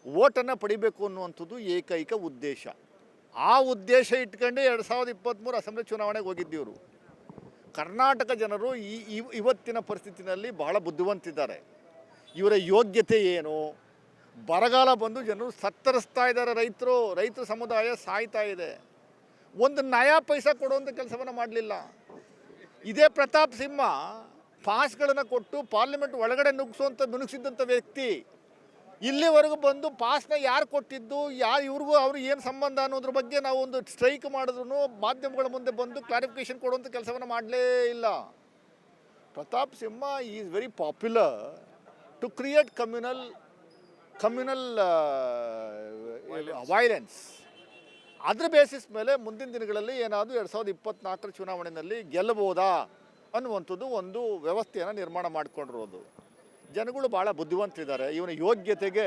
ಓಟನ್ನು ಪಡಿಬೇಕು ಅನ್ನುವಂಥದ್ದು ಏಕೈಕ ಉದ್ದೇಶ. ಆ ಉದ್ದೇಶ ಇಟ್ಕೊಂಡೇ 2023 ಅಸೆಂಬ್ಲಿ ಚುನಾವಣೆಗೆ ಹೋಗಿದ್ದೀವರು. ಕರ್ನಾಟಕ ಜನರು ಇವತ್ತಿನ ಪರಿಸ್ಥಿತಿನಲ್ಲಿ ಬಹಳ ಬುದ್ಧಿವಂತಿದ್ದಾರೆ. ಇವರ ಯೋಗ್ಯತೆ ಏನು? ಬರಗಾಲ ಬಂದು ಜನರು ಸತ್ತರಿಸ್ತಾ ಇದ್ದಾರೆ, ರೈತರ ಸಮುದಾಯ ಸಾಯ್ತಾ ಇದೆ. ಒಂದು ನಯಾ ಪೈಸಾ ಕೊಡುವಂಥ ಕೆಲಸವನ್ನು ಮಾಡಲಿಲ್ಲ. ಇದೇ ಪ್ರತಾಪ್ ಸಿಂಹ ಪಾಸ್ಗಳನ್ನು ಕೊಟ್ಟು ಪಾರ್ಲಿಮೆಂಟ್ ಒಳಗಡೆ ನುಗ್ಗಿಸಿದ್ದಂಥ ವ್ಯಕ್ತಿ ಇಲ್ಲಿವರೆಗೂ ಬಂದು ಪಾಸ್ನ ಯಾರು ಕೊಟ್ಟಿದ್ದು, ಇವ್ರಿಗೂ ಅವರು ಏನು ಸಂಬಂಧ ಅನ್ನೋದ್ರ ಬಗ್ಗೆ ನಾವು ಒಂದು ಸ್ಟ್ರೈಕ್ ಮಾಡಿದ್ರು ಮಾಧ್ಯಮಗಳ ಮುಂದೆ ಬಂದು ಕ್ಲಾರಿಫಿಕೇಷನ್ ಕೊಡುವಂಥ ಕೆಲಸವನ್ನು ಮಾಡಲೇ ಇಲ್ಲ. Pratap Simha is very popular to create communal violence. ಅದ್ರ ಬೇಸಿಸ್ ಮೇಲೆ ಮುಂದಿನ ದಿನಗಳಲ್ಲಿ ಏನಾದರೂ 2024 ಚುನಾವಣೆಯಲ್ಲಿ ಗೆಲ್ಲಬಹುದಾ ಅನ್ನುವಂಥದ್ದು ಒಂದು ವ್ಯವಸ್ಥೆಯನ್ನು ನಿರ್ಮಾಣ ಮಾಡಿಕೊಂಡಿರೋದು. ಜನಗಳು ಭಾಳ ಬುದ್ಧಿವಂತರಿದ್ದಾರೆ. ಇವನ ಯೋಗ್ಯತೆಗೆ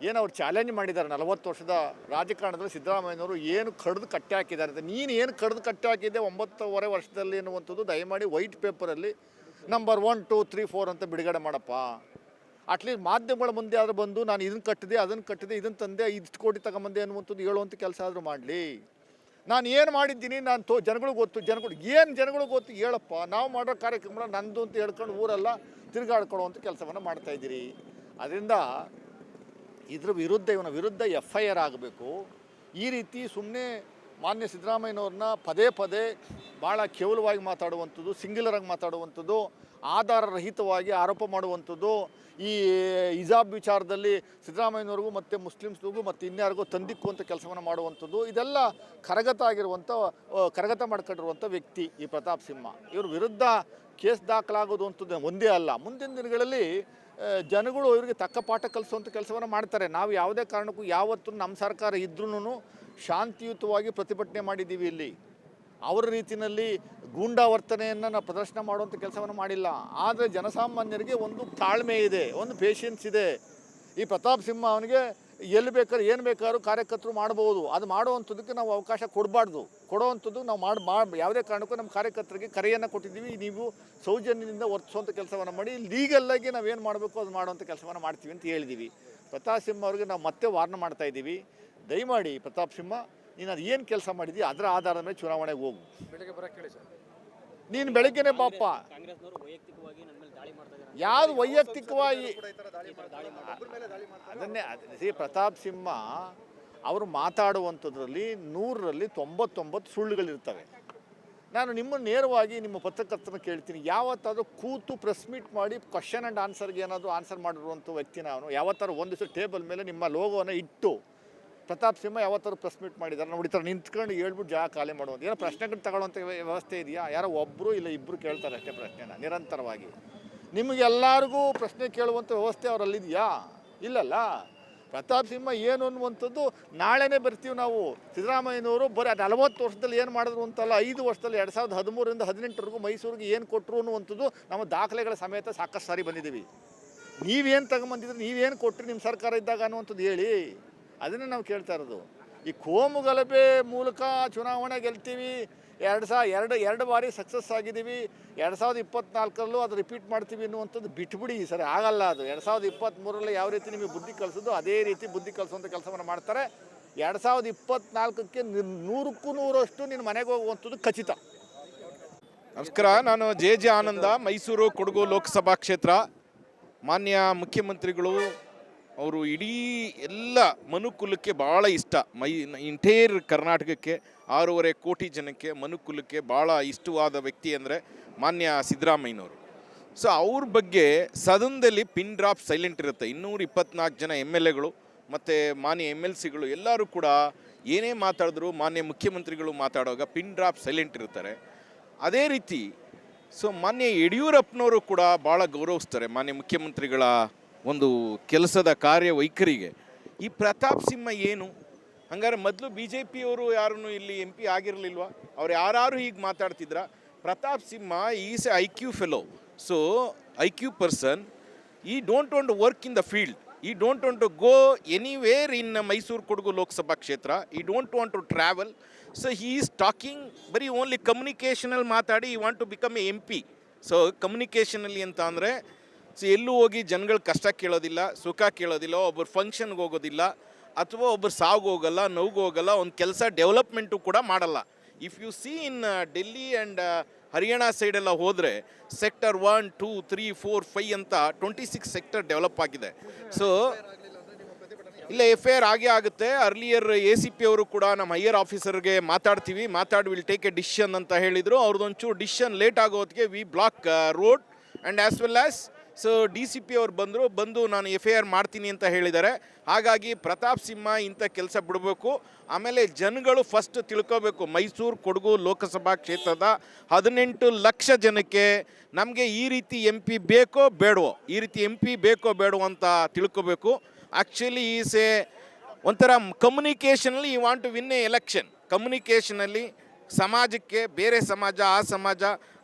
ಏನು ಅವ್ರು ಚಾಲೆಂಜ್ ಮಾಡಿದ್ದಾರೆ. 40 ವರ್ಷದ ರಾಜಕಾರಣದಲ್ಲಿ ಸಿದ್ದರಾಮಯ್ಯನವರು ಏನು ಕಡ್ದು ಕಟ್ಟಿ ಹಾಕಿದ್ದಾರೆ ಅಂತ. ನೀನು ಏನು ಕಡ್ದು ಕಟ್ಟಿ ಹಾಕಿದ್ದೆ 9.5 ವರ್ಷದಲ್ಲಿ ಅನ್ನುವಂಥದ್ದು ದಯಮಾಡಿ ವೈಟ್ ಪೇಪರಲ್ಲಿ ನಂಬರ್ 1, 2, 3, 4 ಅಂತ ಬಿಡುಗಡೆ ಮಾಡಪ್ಪ. ಅಟ್ಲೀಸ್ಟ್ ಮಾಧ್ಯಮಗಳ ಮುಂದೆ ಆದರೂ ಬಂದು ನಾನು ಇದನ್ನು ಕಟ್ಟಿದೆ, ಅದನ್ನು ಕಟ್ಟಿದೆ, ಇದನ್ನು ತಂದೆ, ಇಷ್ಟು ಕೋಟಿ ತಗೊಂಬಂದೆ ಅನ್ನುವಂಥದ್ದು ಹೇಳುವಂಥ ಕೆಲಸ ಆದರೂ ಮಾಡಲಿ. ನಾನು ಏನು ಮಾಡಿದ್ದೀನಿ ಜನಗಳಿಗೆ ಗೊತ್ತು. ಜನಗಳಿಗೆ ಗೊತ್ತು ಹೇಳಪ್ಪ. ನಾವು ಮಾಡೋ ಕಾರ್ಯಕ್ರಮ ನಂದು ಅಂತ ಹೇಳ್ಕೊಂಡು ಊರೆಲ್ಲ ತಿರುಗಾಡ್ಕೊಳ್ಳುವಂಥ ಕೆಲಸವನ್ನು ಮಾಡ್ತಾಯಿದ್ದೀರಿ. ಅದರಿಂದ ಇವನ ವಿರುದ್ಧ FIR ಆಗಬೇಕು. ಈ ರೀತಿ ಸುಮ್ಮನೆ ಮಾನ್ಯ ಸಿದ್ದರಾಮಯ್ಯನವ್ರನ್ನ ಪದೇ ಭಾಳ ಕೇವಲವಾಗಿ ಮಾತಾಡುವಂಥದ್ದು, ಸಿಂಗ್ಯುಲರಾಗಿ ಮಾತಾಡುವಂಥದ್ದು, ಆಧಾರರಹಿತವಾಗಿ ಆರೋಪ ಮಾಡುವಂಥದ್ದು, ಈ ಹಿಜಾಬ್ ವಿಚಾರದಲ್ಲಿ ಸಿದ್ದರಾಮಯ್ಯನವ್ರಿಗೂ ಮತ್ತು ಮುಸ್ಲಿಮ್ಸ್ರಿಗೂ ಮತ್ತು ಇನ್ಯಾರಿಗೂ ತಂದಿಕ್ಕುವಂಥ ಕೆಲಸವನ್ನು ಮಾಡುವಂಥದ್ದು, ಇದೆಲ್ಲ ಕರಗತ ಮಾಡ್ಕೊಂಡಿರುವಂಥ ವ್ಯಕ್ತಿ ಈ ಪ್ರತಾಪ್ ಸಿಂಹ. ಇವ್ರ ವಿರುದ್ಧ ಕೇಸ್ ದಾಖಲಾಗೋದು ಅಂಥದ್ದು ಒಂದೇ ಅಲ್ಲ. ಮುಂದಿನ ದಿನಗಳಲ್ಲಿ ಜನಗಳು ಇವರಿಗೆ ತಕ್ಕ ಪಾಠ ಕಲಿಸುವಂಥ ಕೆಲಸವನ್ನು ಮಾಡ್ತಾರೆ. ನಾವು ಯಾವುದೇ ಕಾರಣಕ್ಕೂ ಯಾವತ್ತೂ ನಮ್ಮ ಸರ್ಕಾರ ಇದ್ರೂ ಶಾಂತಿಯುತವಾಗಿ ಪ್ರತಿಭಟನೆ ಮಾಡಿದ್ದೀವಿ. ಇಲ್ಲಿ ಅವರ ರೀತಿಯಲ್ಲಿ ಗೂಂಡಾವರ್ತನೆಯನ್ನು ನಾವು ಪ್ರದರ್ಶನ ಮಾಡುವಂಥ ಕೆಲಸವನ್ನು ಮಾಡಿಲ್ಲ. ಆದರೆ ಜನಸಾಮಾನ್ಯರಿಗೆ ಒಂದು ತಾಳ್ಮೆ ಇದೆ, ಒಂದು ಪೇಷನ್ಸ್ ಇದೆ. ಈ ಪ್ರತಾಪ್ ಸಿಂಹ ಅವನಿಗೆ ಎಲ್ಲಿ ಬೇಕಾದ್ರೂ ಏನು ಬೇಕಾದ್ರೂ ಕಾರ್ಯಕರ್ತರು ಮಾಡ್ಬೋದು. ಅದು ಮಾಡುವಂಥದ್ದಕ್ಕೆ ನಾವು ಅವಕಾಶ ಕೊಡುವಂಥದ್ದು ನಾವು ಯಾವುದೇ ಕಾರಣಕ್ಕೂ ನಮ್ಮ ಕಾರ್ಯಕರ್ತರಿಗೆ ಕರೆಯನ್ನು ಕೊಟ್ಟಿದ್ದೀವಿ. ನೀವು ಸೌಜನ್ಯದಿಂದ ವರ್ತಿಸುವಂಥ ಕೆಲಸವನ್ನು ಮಾಡಿ, ಲೀಗಲ್ಲಾಗಿ ನಾವೇನು ಮಾಡಬೇಕು ಅದು ಮಾಡುವಂಥ ಕೆಲಸವನ್ನು ಮಾಡ್ತೀವಿ ಅಂತ ಹೇಳಿದ್ದೀವಿ. ಪ್ರತಾಪ್ ಸಿಂಹ ಅವ್ರಿಗೆ ನಾವು ಮತ್ತೆ ವಾರ್ನ್ ಮಾಡ್ತಾಯಿದ್ದೀವಿ. ದಯಮಾಡಿ ಪ್ರತಾಪ್ ಸಿಂಹ, ನೀನು ಅದು ಏನು ಕೆಲಸ ಮಾಡಿದ್ದೀವಿ ಅದರ ಆಧಾರದ ಮೇಲೆ ಚುನಾವಣೆಗೆ ಹೋಗು. ನೀನು ಬೆಳಗ್ಗೆನೇ ಪಾಪ ಯಾವುದು ವೈಯಕ್ತಿಕವಾಗಿ ಅದನ್ನೇ ಪ್ರತಾಪ್ ಸಿಂಹ ಅವರು ಮಾತಾಡುವಂಥದ್ರಲ್ಲಿ 100ರಲ್ಲಿ 99 ಸುಳ್ಳುಗಳಿರ್ತವೆ. ನಾನು ನಿಮ್ಮನ್ನು ನೇರವಾಗಿ ನಿಮ್ಮ ಪತ್ರಕರ್ತನ ಕೇಳ್ತೀನಿ, ಯಾವತ್ತಾದರೂ ಕೂತು ಪ್ರೆಸ್ ಮೀಟ್ ಮಾಡಿ ಕ್ವಶನ್ ಆ್ಯಂಡ್ ಆನ್ಸರ್ಗೆ ಏನಾದರೂ ಆನ್ಸರ್ ಮಾಡಿರುವಂಥ ವ್ಯಕ್ತಿ ನಾನು ಯಾವತ್ತಾರು ಒಂದು ದಿವಸ ಟೇಬಲ್ ಮೇಲೆ ನಿಮ್ಮ ಲೋಗೋವನ್ನು ಇಟ್ಟು ಪ್ರತಾಪ್ ಸಿಂಹ ಯಾವತ್ತಾರು ಪ್ರೆಸ್ ಮೀಟ್ ಮಾಡಿದ್ದಾರೆ ನೋಡಿತಾರೆ, ನಿಂತ್ಕೊಂಡು ಹೇಳ್ಬಿಟ್ಟು ಜಾಗ ಖಾಲಿ ಮಾಡುವಂಥ ಏನೋ ಪ್ರಶ್ನೆಗಳು ತಗೊಳ್ಳುವಂಥ ವ್ಯವಸ್ಥೆ ಇದೆಯಾ? ಯಾರೋ ಒಬ್ಬರು ಇಲ್ಲ ಇಬ್ಬರು ಕೇಳ್ತಾರೆ ಅಷ್ಟೇ ಪ್ರಶ್ನೆನ ನಿರಂತರವಾಗಿ. ನಿಮಗೆಲ್ಲರಿಗೂ ಪ್ರಶ್ನೆ ಕೇಳುವಂಥ ವ್ಯವಸ್ಥೆ ಅವರಲ್ಲಿದೆಯಾ? ಇಲ್ಲಲ್ಲ. ಪ್ರತಾಪ್ ಸಿಂಹ ಏನು ಅನ್ನುವಂಥದ್ದು ನಾಳೆನೇ ಬರ್ತೀವಿ ನಾವು. ಸಿದ್ದರಾಮಯ್ಯನವರು ಬರೀ 40 ವರ್ಷದಲ್ಲಿ ಏನು ಮಾಡಿದ್ರು ಅಂತಲ್ಲ, 5 ವರ್ಷದಲ್ಲಿ 2013ರಿಂದ 2018 ಮೈಸೂರಿಗೆ ಏನು ಕೊಟ್ಟರು ಅನ್ನುವಂಥದ್ದು ನಮ್ಮ ದಾಖಲೆಗಳ ಸಮೇತ ಸಾಕಷ್ಟು ಸಾರಿ ಬಂದಿದ್ದೀವಿ. ನೀವೇನು ತಗೊಂಬಂದಿದ್ರೆ, ನೀವೇನು ಕೊಟ್ಟರು ನಿಮ್ಮ ಸರ್ಕಾರ ಇದ್ದಾಗ ಅನ್ನುವಂಥದ್ದು ಹೇಳಿ. ಅದನ್ನೇ ನಾವು ಕೇಳ್ತಾ ಇರೋದು. ಈ ಕೋಮು ಗಲಭೆ ಮೂಲಕ ಚುನಾವಣೆ ಗೆಲ್ತೀವಿ, 2 ಬಾರಿ ಸಕ್ಸಸ್ ಆಗಿದ್ದೀವಿ, 2024ರಲ್ಲೂ ಅದು ರಿಪೀಟ್ ಮಾಡ್ತೀವಿ ಅನ್ನುವಂಥದ್ದು ಬಿಟ್ಬಿಡಿ. ಸರಿ ಆಗಲ್ಲ. ಅದು 2023ರಲ್ಲಿ ಯಾವ ರೀತಿ ನಿಮಗೆ ಬುದ್ಧಿ ಕಲಿಸೋದು ಅದೇ ರೀತಿ ಬುದ್ಧಿ ಕಲಿಸುವಂಥ ಕೆಲಸವನ್ನು ಮಾಡ್ತಾರೆ. 2024ಕ್ಕೆ 100ಕ್ಕೂ 100ರಷ್ಟು ನಿನ್ನ ಮನೆಗೆ ಹೋಗುವಂಥದ್ದು ಖಚಿತ. ನಮಸ್ಕಾರ, ನಾನು ಜೆ ಆನಂದ, ಮೈಸೂರು ಕೊಡಗು ಲೋಕಸಭಾ ಕ್ಷೇತ್ರ. ಮಾನ್ಯ ಮುಖ್ಯಮಂತ್ರಿಗಳು ಅವರು ಇಡೀ ಎಲ್ಲ ಮನುಕುಲಕ್ಕೆ ಭಾಳ ಇಷ್ಟ. ಇಂಟೇರ್ ಕರ್ನಾಟಕಕ್ಕೆ 6.5 ಕೋಟಿ ಜನಕ್ಕೆ ಮನುಕುಲಕ್ಕೆ ಭಾಳ ಇಷ್ಟವಾದ ವ್ಯಕ್ತಿ ಅಂದರೆ ಮಾನ್ಯ ಸಿದ್ದರಾಮಯ್ಯನವರು. ಸೊ ಅವ್ರ ಬಗ್ಗೆ ಸದನದಲ್ಲಿ ಪಿನ್ ಡ್ರಾಪ್ ಸೈಲೆಂಟ್ ಇರುತ್ತೆ. 224 ಜನ MLAಗಳು ಮತ್ತು ಮಾನ್ಯ MLCಗಳು ಎಲ್ಲರೂ ಕೂಡ ಏನೇ ಮಾತಾಡಿದ್ರು ಮಾನ್ಯ ಮುಖ್ಯಮಂತ್ರಿಗಳು ಮಾತಾಡುವಾಗ ಪಿನ್ ಡ್ರಾಪ್ ಸೈಲೆಂಟ್ ಇರ್ತಾರೆ. ಅದೇ ರೀತಿ ಮಾನ್ಯ ಯಡಿಯೂರಪ್ಪನವರು ಕೂಡ ಭಾಳ ಗೌರವಿಸ್ತಾರೆ ಮಾನ್ಯ ಮುಖ್ಯಮಂತ್ರಿಗಳ ಒಂದು ಕೆಲಸದ ಕಾರ್ಯವೈಖರಿಗೆ. ಈ ಪ್ರತಾಪ್ ಸಿಂಹ ಏನು ಹಂಗಾರೆ ಮೊದಲು BJPಯವರು ಯಾರನ್ನು ಇಲ್ಲಿ MP ಆಗಿರಲಿಲ್ವಾ? ಅವ್ರು ಯಾರು ಹೀಗೆ ಮಾತಾಡ್ತಿದ್ರ? Pratap Simha is a IQ fellow. So IQ person. He don't want to work in the field. He don't want to go anywhere in Mysuru Kodagu Lok Sabha ಕ್ಷೇತ್ರ. He don't want to travel. So he is talking ಬರೀ only ಕಮ್ಯುನಿಕೇಷನಲ್ಲಿ ಮಾತಾಡಿ he want to become a MP. So ಕಮ್ಯುನಿಕೇಷನಲ್ಲಿ ಅಂತ ಅಂದರೆ so ಎಲ್ಲೂ ಹೋಗಿ ಜನಗಳ ಕಷ್ಟ ಕೇಳೋದಿಲ್ಲ, ಸುಖ ಕೇಳೋದಿಲ್ಲ, ಒಬ್ಬರು ಫಂಕ್ಷನ್ಗೆ ಹೋಗೋದಿಲ್ಲ, ಅಥವಾ ಒಬ್ಬರು ಸಾವ್ಗೆ ಹೋಗಲ್ಲ, ನೋವಿಗೆ ಹೋಗಲ್ಲ, ಒಂದು ಕೆಲಸ ಡೆವಲಪ್ಮೆಂಟು ಕೂಡ ಮಾಡಲ್ಲ. If U C in Delhi and Haryana ಸೈಡೆಲ್ಲ ಹೋದರೆ ಸೆಕ್ಟರ್ 1, 2, 3, 4, 5 ಅಂತ 26 ಸೆಕ್ಟರ್ ಡೆವಲಪ್ ಆಗಿದೆ. ಸೊ ಇಲ್ಲ, FIR ಆಗೇ ಆಗುತ್ತೆ. ಅರ್ಲಿಯರ್ ACP ಅವರು ಕೂಡ ನಮ್ಮ ಹೈಯರ್ ಆಫೀಸರ್ಗೆ ಮಾತಾಡ್ತೀವಿ, ವಿಲ್ ಟೇಕ್ ಎ ಡಿಸಿಷನ್ ಅಂತ ಹೇಳಿದರು. ಅವ್ರದ್ದೊಂಚೂರು ಡಿಸಿಷನ್ ಲೇಟ್ ಆಗೋದಕ್ಕೆ we block road and as well as so DCP ಅವ್ರು ಬಂದು ನಾನು FIR ಮಾಡ್ತೀನಿ ಅಂತ ಹೇಳಿದ್ದಾರೆ. ಹಾಗಾಗಿ ಪ್ರತಾಪ್ ಸಿಂಹ ಇಂಥ ಕೆಲಸ ಬಿಡಬೇಕು. ಆಮೇಲೆ ಜನಗಳು ಫಸ್ಟ್ ತಿಳ್ಕೋಬೇಕು, ಮೈಸೂರು ಕೊಡಗು ಲೋಕಸಭಾ ಕ್ಷೇತ್ರದ 18 ಲಕ್ಷ ಜನಕ್ಕೆ ನಮಗೆ ಈ ರೀತಿ MP ಬೇಕೋ ಬೇಡವೋ, ಈ ರೀತಿ MP ಬೇಕೋ ಬೇಡವೋ ಅಂತ ತಿಳ್ಕೋಬೇಕು. ಆ್ಯಕ್ಚುಲಿ ಈಸ್ ಒಂಥರ ಕಮ್ಯುನಿಕೇಷನಲ್ಲಿ you want to win an election. ಕಮ್ಯುನಿಕೇಷನಲ್ಲಿ ಸಮಾಜಕ್ಕೆ ಬೇರೆ ಸಮಾಜ, ಆ ಸಮಾಜ,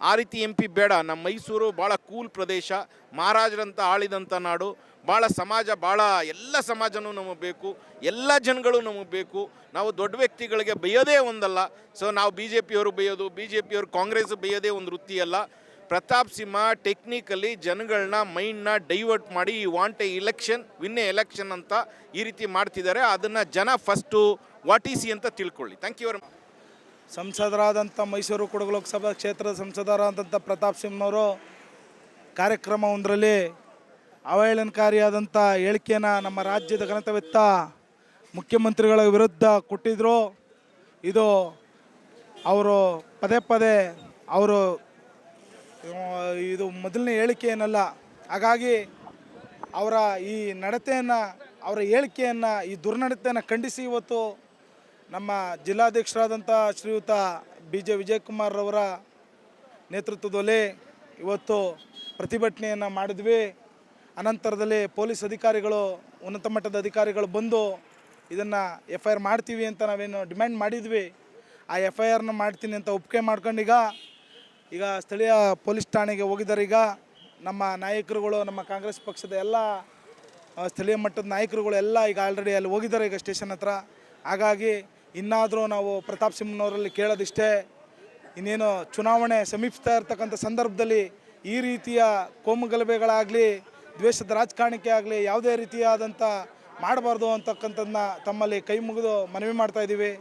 ಆ ರೀತಿ MP ಬೇಡ. ನಮ್ಮ ಮೈಸೂರು ಭಾಳ ಕೂಲ್ ಪ್ರದೇಶ, ಮಹಾರಾಜರಂತ ಆಳಿದಂಥ ನಾಡು, ಭಾಳ ಸಮಾಜ, ಭಾಳ ಎಲ್ಲ ಸಮಾಜನೂ ನಮಗೆ ಬೇಕು, ಎಲ್ಲ ಜನಗಳು ನಮಗೆ ಬೇಕು. ನಾವು ದೊಡ್ಡ ವ್ಯಕ್ತಿಗಳಿಗೆ ಬೈಯೋದೇ ಒಂದಲ್ಲ. ಸೊ ನಾವು BJP ಅವರು ಬೈಯೋದು, BJP ಅವರು ಕಾಂಗ್ರೆಸ್ ಬೈಯೋದೇ ಒಂದು ವೃತ್ತಿ ಅಲ್ಲ. ಪ್ರತಾಪ್ ಸಿಂಹ ಟೆಕ್ನಿಕಲಿ ಜನಗಳನ್ನ ಮೈಂಡ್ನ ಡೈವರ್ಟ್ ಮಾಡಿ ಈ want A election, win an election ಅಂತ ಈ ರೀತಿ ಮಾಡ್ತಿದ್ದಾರೆ. ಅದನ್ನು ಜನ ಫಸ್ಟು ವಾಟ್ ಈಸಿ ಅಂತ ತಿಳ್ಕೊಳ್ಳಿ. Thank you very much. ಸಂಸದರಾದಂಥ ಮೈಸೂರು ಕೊಡಗು ಲೋಕಸಭಾ ಕ್ಷೇತ್ರದ ಸಂಸದರಾದಂಥ ಪ್ರತಾಪ್ ಸಿಂಹನವರು ಕಾರ್ಯಕ್ರಮವೊಂದರಲ್ಲಿ ಅವಹೇಳನಕಾರಿಯಾದಂಥ ಹೇಳಿಕೆಯನ್ನು ನಮ್ಮ ರಾಜ್ಯದ ಘನತೆವೆತ್ತ ಮುಖ್ಯಮಂತ್ರಿಗಳ ವಿರುದ್ಧ ಕೊಟ್ಟಿದ್ದರು. ಇದು ಅವರು ಪದೇ ಅವರು ಇದು ಮೊದಲನೇ ಹೇಳಿಕೆ ಏನಲ್ಲ. ಹಾಗಾಗಿ ಅವರ ಈ ನಡತೆಯನ್ನು, ಅವರ ಹೇಳಿಕೆಯನ್ನು, ಈ ದುರ್ನಡತೆಯನ್ನು ಖಂಡಿಸಿ ಇವತ್ತು ನಮ್ಮ ಜಿಲ್ಲಾಧ್ಯಕ್ಷರಾದಂಥ ಶ್ರೀಯುತ BJ ವಿಜಯಕುಮಾರ್ ಅವರ ನೇತೃತ್ವದಲ್ಲಿ ಇವತ್ತು ಪ್ರತಿಭಟನೆಯನ್ನು ಮಾಡಿದ್ವಿ. ಅನಂತರದಲ್ಲಿ ಪೊಲೀಸ್ ಅಧಿಕಾರಿಗಳು, ಉನ್ನತ ಮಟ್ಟದ ಅಧಿಕಾರಿಗಳು ಬಂದು ಇದನ್ನು FIR ಮಾಡ್ತೀವಿ ಅಂತ ನಾವೇನು ಡಿಮ್ಯಾಂಡ್ ಮಾಡಿದ್ವಿ. ಆ FIRನ ಮಾಡ್ತೀನಿ ಅಂತ ಒಪ್ಪಿಗೆ ಮಾಡ್ಕೊಂಡು ಈಗ ಸ್ಥಳೀಯ ಪೊಲೀಸ್ ಠಾಣೆಗೆ ಹೋಗಿದ್ದಾರೆ. ಈಗ ನಮ್ಮ ನಾಯಕರುಗಳು, ನಮ್ಮ ಕಾಂಗ್ರೆಸ್ ಪಕ್ಷದ ಎಲ್ಲ ಸ್ಥಳೀಯ ಮಟ್ಟದ ನಾಯಕರುಗಳು ಎಲ್ಲ ಈಗ ಆಲ್ರೆಡಿ ಅಲ್ಲಿ ಹೋಗಿದ್ದಾರೆ ಈಗ ಸ್ಟೇಷನ್ ಹತ್ರ. ಹಾಗಾಗಿ ಇನ್ನಾದರೂ ನಾವು ಪ್ರತಾಪ್ ಸಿಂಹನವರಲ್ಲಿ ಕೇಳೋದಿಷ್ಟೇ, ಇನ್ನೇನು ಚುನಾವಣೆ ಸಮೀಪಿಸ್ತಾ ಇರ್ತಕ್ಕಂಥ ಸಂದರ್ಭದಲ್ಲಿ ಈ ರೀತಿಯ ಕೋಮುಗಲಭೆಗಳಾಗಲಿ, ದ್ವೇಷದ ರಾಜಕಾರಣಕ್ಕೆ ಆಗಲಿ ಯಾವುದೇ ರೀತಿಯಾದಂಥ ಮಾಡಬಾರ್ದು ಅಂತಕ್ಕಂಥದ್ದನ್ನ ತಮ್ಮಲ್ಲಿ ಕೈ ಮುಗಿದು ಮನವಿ ಮಾಡ್ತಾಯಿದ್ದೀವಿ.